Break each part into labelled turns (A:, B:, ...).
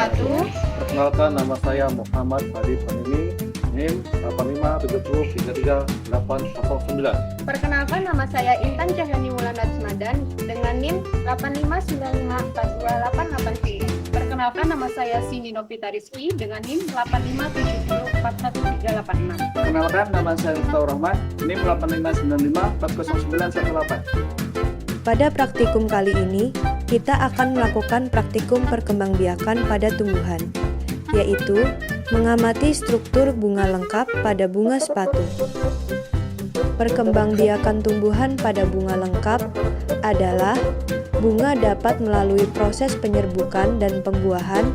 A: wabarakatuh.
B: Perkenalkan, nama saya Muhammad Hadi Panini, NIM 8570333809.
A: Perkenalkan, nama saya Intan Cahyani Mulana Tsmadan dengan NIM 8595428889. Perkenalkan, nama saya Sini Novita Rizky dengan NIM 85704136.
B: Perkenalkan, nama saya Mustafa Rahman, NIM 8595409118.
C: Pada praktikum kali ini, kita akan melakukan praktikum perkembangbiakan pada tumbuhan, yaitu mengamati struktur bunga lengkap pada bunga sepatu. Perkembangbiakan tumbuhan pada bunga lengkap adalah bunga dapat melalui proses penyerbukan dan pembuahan,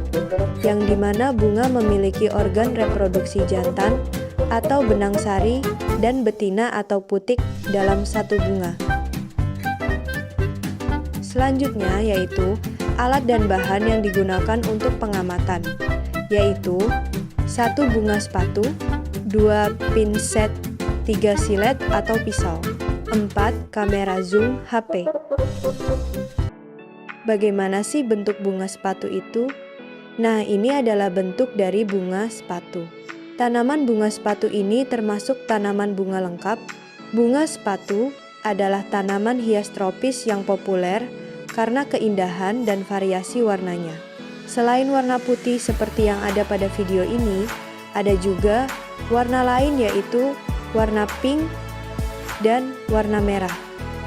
C: yang dimana bunga memiliki organ reproduksi jantan atau benang sari dan betina atau putik dalam satu bunga. Selanjutnya yaitu alat dan bahan yang digunakan untuk pengamatan, yaitu 1 bunga sepatu, 2 pinset, 3 silet atau pisau, 4 kamera zoom HP. Bagaimana sih bentuk bunga sepatu itu? Nah, ini adalah bentuk dari bunga sepatu. Tanaman bunga sepatu ini termasuk tanaman bunga lengkap. Bunga sepatu adalah tanaman hias tropis yang populer karena keindahan dan variasi warnanya. Selain warna putih seperti yang ada pada video ini, ada juga warna lain yaitu warna pink dan warna merah.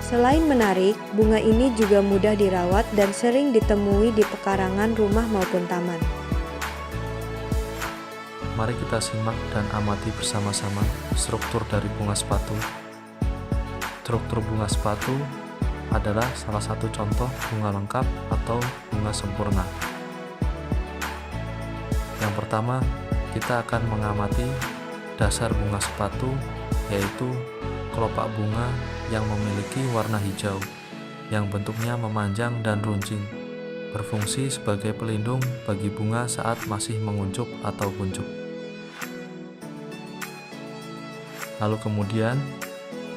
C: Selain menarik, bunga ini juga mudah dirawat dan sering ditemui di pekarangan rumah maupun taman.
D: Mari kita simak dan amati bersama-sama struktur dari bunga sepatu. Struktur bunga sepatu adalah salah satu contoh bunga lengkap atau bunga sempurna. Yang pertama, kita akan mengamati dasar bunga sepatu, yaitu kelopak bunga yang memiliki warna hijau, yang bentuknya memanjang dan runcing, berfungsi sebagai pelindung bagi bunga saat masih menguncup atau kuncup. Lalu kemudian,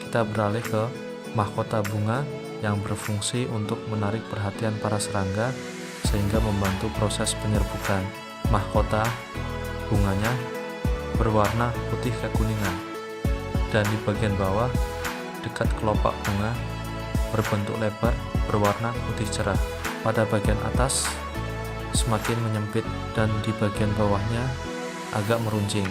D: kita beralih ke mahkota bunga yang berfungsi untuk menarik perhatian para serangga sehingga membantu proses penyerbukan. Mahkota bunganya berwarna putih kekuningan, dan di bagian bawah dekat kelopak bunga berbentuk lebar berwarna putih cerah. Pada bagian atas semakin menyempit dan di bagian bawahnya agak meruncing.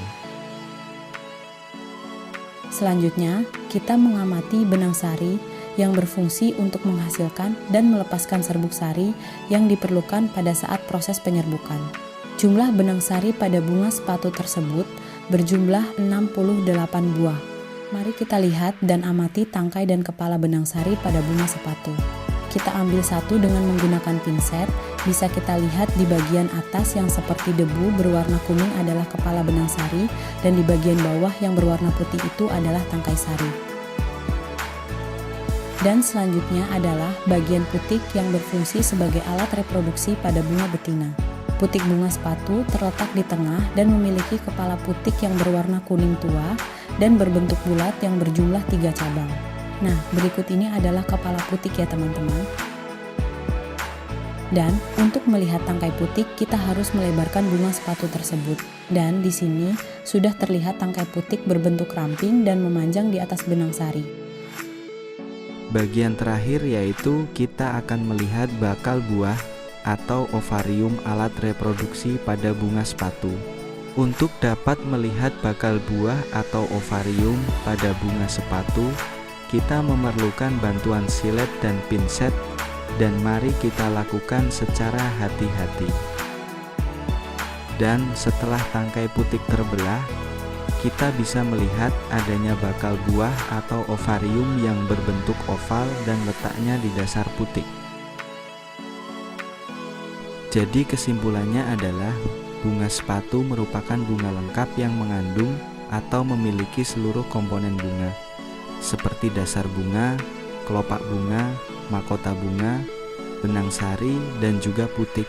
E: Selanjutnya, kita mengamati benang sari yang berfungsi untuk menghasilkan dan melepaskan serbuk sari yang diperlukan pada saat proses penyerbukan. Jumlah benang sari pada bunga sepatu tersebut berjumlah 68 buah. Mari kita lihat dan amati tangkai dan kepala benang sari pada bunga sepatu. Kita ambil satu dengan menggunakan pinset. Bisa kita lihat di bagian atas yang seperti debu berwarna kuning adalah kepala benang sari, dan di bagian bawah yang berwarna putih itu adalah tangkai sari. Dan selanjutnya adalah bagian putik yang berfungsi sebagai alat reproduksi pada bunga betina. Putik bunga sepatu terletak di tengah dan memiliki kepala putik yang berwarna kuning tua dan berbentuk bulat yang berjumlah 3 cabang. Nah, berikut ini adalah kepala putik ya teman-teman. Dan untuk melihat tangkai putik, kita harus melebarkan bunga sepatu tersebut. Dan di sini sudah terlihat tangkai putik berbentuk ramping dan memanjang di atas benang sari.
F: Bagian terakhir yaitu kita akan melihat bakal buah atau ovarium alat reproduksi pada bunga sepatu. Untuk dapat melihat bakal buah atau ovarium pada bunga sepatu, kita memerlukan bantuan silet dan pinset, dan mari kita lakukan secara hati-hati. Dan setelah tangkai putik terbelah, kita bisa melihat adanya bakal buah atau ovarium yang berbentuk oval dan letaknya di dasar putik. Jadi kesimpulannya adalah bunga sepatu merupakan bunga lengkap yang mengandung atau memiliki seluruh komponen bunga, seperti dasar bunga, kelopak bunga, mahkota bunga, benang sari, dan juga putik.